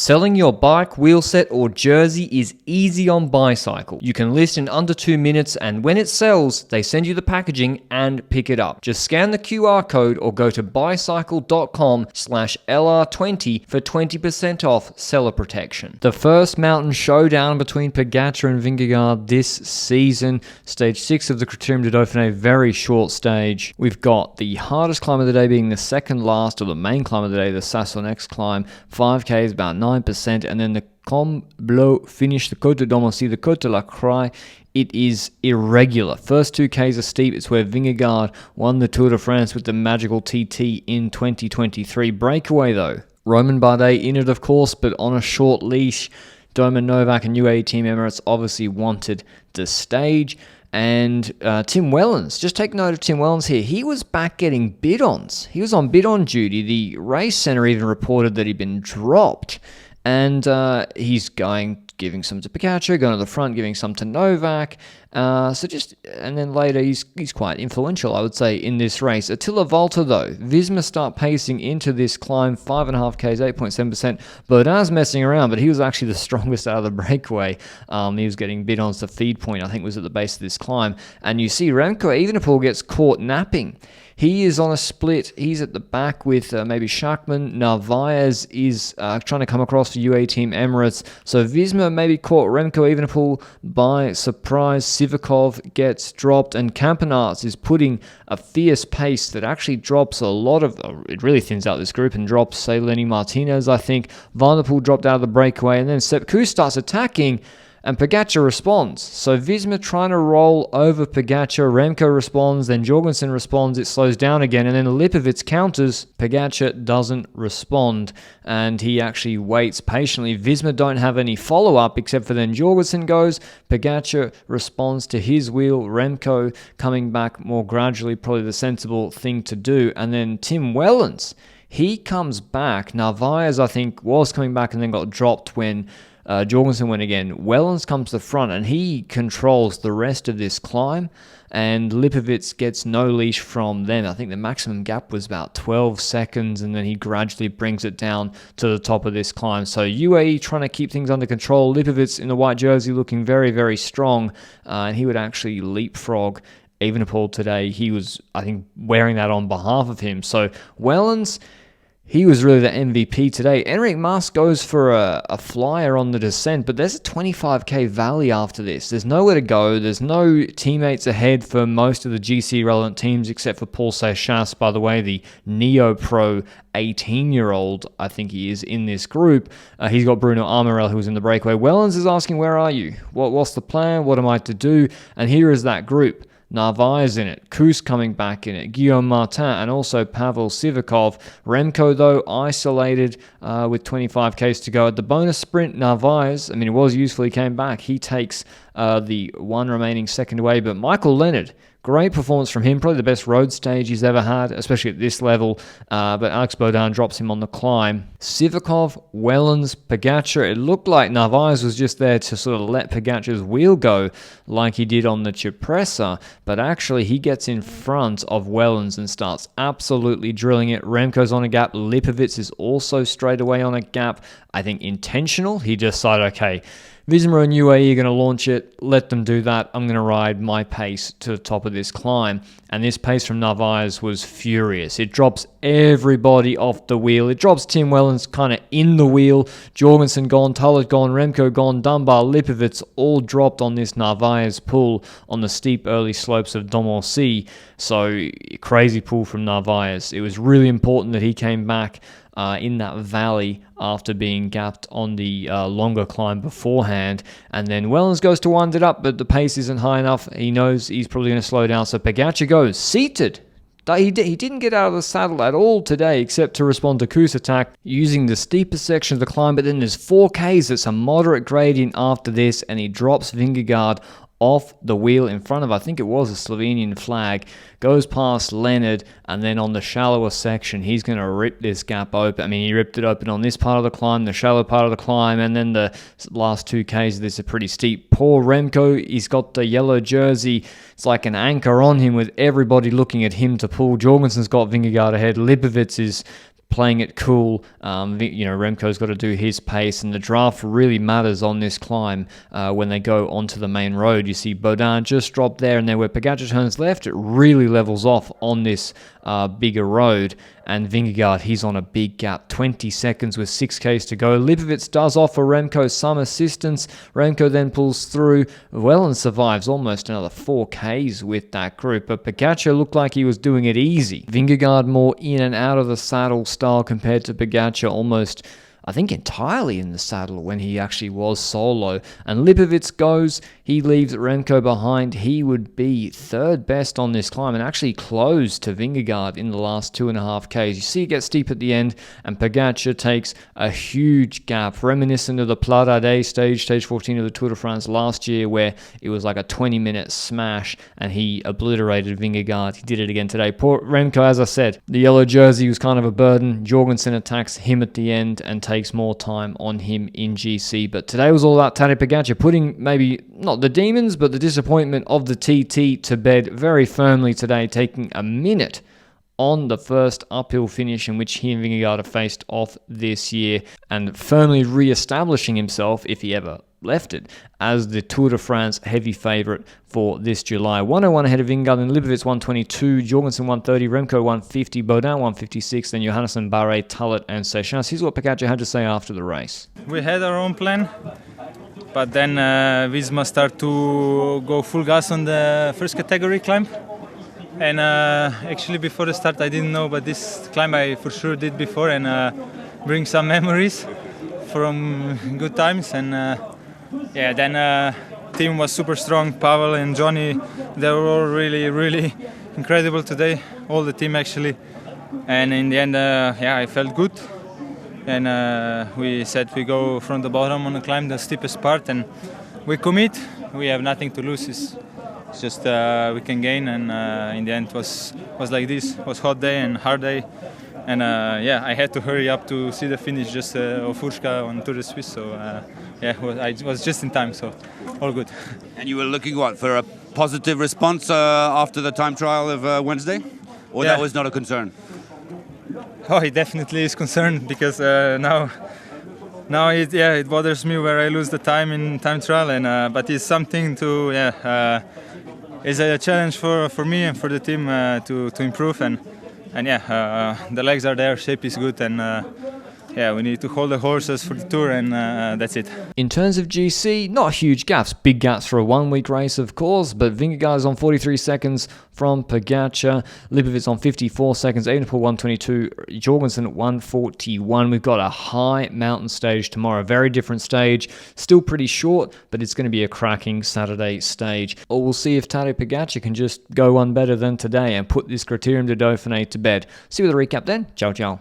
Selling your bike, wheelset, or jersey is easy on Bicycle. You can list in under 2 minutes, and when it sells, they send you the packaging and pick it up. Just scan the QR code or go to bicycle.com/LR20 for 20% off seller protection. The first mountain showdown between Pogacar and Vingegaard this season. Stage 6 of the Criterium du Dauphiné, very short stage. We've got the hardest climb of the day being the second last, or the main climb of the day, the Sassonnex climb. 5K is about 9%, and then the Col Vos finish, the Côte de Domancy, the Côte de la Croix. It is irregular. First 2Ks are steep. It's where Vingegaard won the Tour de France with the magical TT in 2023. Breakaway though. Romain Bardet in it, of course, but on a short leash. Domen Novak and UAE Team Emirates obviously wanted the stage. And Tim Wellens, just take note of Tim Wellens here. He was back getting bid-ons. He was on bid-on duty. The race centre even reported that he'd been dropped. And he's giving some to Pogacar, going to the front, giving some to Novak. And then later he's quite influential, I would say, in this race. Attila Valter, though, Visma start pacing into this climb, 5.5Ks, 8.7%. Bodin's messing around, but he was actually the strongest out of the breakaway. He was getting bid-ons. The feed point, I think, was at the base of this climb. And you see Remco Evenepoel gets caught napping. He is on a split. He's at the back with maybe Schachmann. Narvaez is trying to come across for UAE Team Emirates. So Visma maybe caught Remco Evenepoel by surprise. Sivakov gets dropped, and Campenaerts is putting a fierce pace that actually drops a lot of... It really thins out this group and drops, say, Lenny Martinez, I think. Van der Poel dropped out of the breakaway, and then Sepp Kuss starts attacking, and Pogacar responds. So Visma trying to roll over Pogacar. Remco responds, then Jorgensen responds. It slows down again, and then Lipovitz counters. Pogacar doesn't respond, and he actually waits patiently. Visma don't have any follow-up, except for then Jorgensen goes. Pogacar responds to his wheel. Remco coming back more gradually, probably the sensible thing to do. And then Tim Wellens, he comes back. Narvaez, I think, was coming back and then got dropped when Jorgensen went again. Wellens comes to the front, and he controls the rest of this climb, and Lipovitz gets no leash from them. I think the maximum gap was about 12 seconds, and then he gradually brings it down to the top of this climb. So UAE trying to keep things under control. Lipovitz in the white jersey looking very, very strong, and he would actually leapfrog Evenepoel today. He was, I think, wearing that on behalf of him. So Wellens, he was really the MVP today. Enric Mas goes for a flyer on the descent, but there's a 25k valley after this. There's nowhere to go. There's no teammates ahead for most of the GC relevant teams, except for Paul Seychelles, by the way, the neo-pro 18-year-old, I think he is, in this group. He's got Bruno Armorel, who was in the breakaway. Wellens is asking, where are you? What's the plan? What am I to do? And here is that group. Narvaez in it, Kuss coming back in it, Guillaume Martin, and also Pavel Sivakov. Remco, though, isolated with 25Ks to go. At the bonus sprint, Narvaez, it was useful, he came back. He takes the one remaining second away, but Michael Leonard, great performance from him, probably the best road stage he's ever had, especially at this level, but Alex Bodin drops him on the climb. Sivakov, Wellens, Pogacar, it looked like Narvaez was just there to sort of let Pogacar's wheel go like he did on the Cipressa, but actually he gets in front of Wellens and starts absolutely drilling it. Remco's on a gap, Lipovitz is also straight away on a gap, I think intentional. He decided, okay, Visma and UAE are going to launch it. Let them do that. I'm going to ride my pace to the top of this climb. And this pace from Narvaez was furious. It drops everybody off the wheel. It drops Tim Wellens kind of in the wheel. Jorgensen gone, Tadej gone, Remco gone, Dunbar, Lipovitz all dropped on this Narvaez pull on the steep early slopes of Domancy. So crazy pull from Narvaez. It was really important that he came back in that valley after being gapped on the longer climb beforehand. And then Wellens goes to wind it up, but the pace isn't high enough. He knows he's probably going to slow down, so Pogacar goes seated. He didn't get out of the saddle at all today, except to respond to Kuss' attack using the steepest section of the climb, but then there's 4Ks. It's a moderate gradient after this, and he drops Vingegaard off the wheel in front of, I think it was a Slovenian flag, goes past Leonard, and then on the shallower section, he's going to rip this gap open. He ripped it open on this part of the climb, the shallow part of the climb, and then the last 2Ks of this are pretty steep. Poor Remco, he's got the yellow jersey. It's like an anchor on him with everybody looking at him to pull. Jorgensen's got Vingegaard ahead. Lipovitz is playing it cool. Remco's got to do his pace, and the draft really matters on this climb when they go onto the main road. You see Baudin just dropped there, and there where Pogacar turns left, it really levels off on this bigger road. And Vingegaard, he's on a big gap, 20 seconds with 6Ks to go. Lipovic does offer Remco some assistance. Remco then pulls through well and survives almost another 4Ks with that group. But Pogacar looked like he was doing it easy. Vingegaard more in and out of the saddle style compared to Pogacar, almost, I think, entirely in the saddle when he actually was solo. And Lipovic goes, he leaves Remco behind. He would be third best on this climb and actually close to Vingegaard in the last 2.5Ks. You see it gets steep at the end, and Pogacar takes a huge gap, reminiscent of the Tadej stage 14 of the Tour de France last year, where it was like a 20-minute smash and he obliterated Vingegaard. He did it again today. Poor Remco, as I said, the yellow jersey was kind of a burden. Jorgensen attacks him at the end and takes more time on him in GC. But today was all about Tadej Pogacar putting maybe not the demons, but the disappointment of the TT to bed very firmly today, taking a minute on the first uphill finish in which he and Vingegaard have faced off this year, and firmly re-establishing himself, if he ever left it, as the Tour de France heavy favourite for this July. 101 ahead of Vingegaard, and Lipovic 122, Jorgensen 130, Remco 150, Baudin 156, then Johannesson, Barre, Tullet and Seychelles. Here's what Pogacar had to say after the race. We had our own plan, but then Visma started to go full gas on the first category climb. And actually before the start I didn't know, but this climb I for sure did before, and bring some memories from good times. And then team was super strong. Pavel and Johnny, they were all really incredible today, all the team actually. And in the end, I felt good. And we said we go from the bottom on the climb, the steepest part, and we commit. We have nothing to lose. It's just we can gain, and in the end was like this. It was hot day and hard day, and I had to hurry up to see the finish just of Urška on Tour de Suisse. So I was just in time, so all good. And you were looking for a positive response after the time trial of Wednesday, or that was not a concern? Oh, it definitely is concerned, because now it bothers me where I lose the time in time trial, and but it's something to it's a challenge for me and for the team to improve, and the legs are there, shape is good, and we need to hold the horses for the Tour, and that's it. In terms of GC, not huge gaps. Big gaps for a one-week race, of course, but Vingegaard is on 43 seconds from Pogacar. Lipovic on 54 seconds. Evenepoel 122. Jorgensen at 141. We've got a high mountain stage tomorrow. Very different stage. Still pretty short, but it's going to be a cracking Saturday stage. Or we'll see if Tadej Pogacar can just go one better than today and put this Criterium du Dauphiné to bed. See you with a recap then. Ciao, ciao.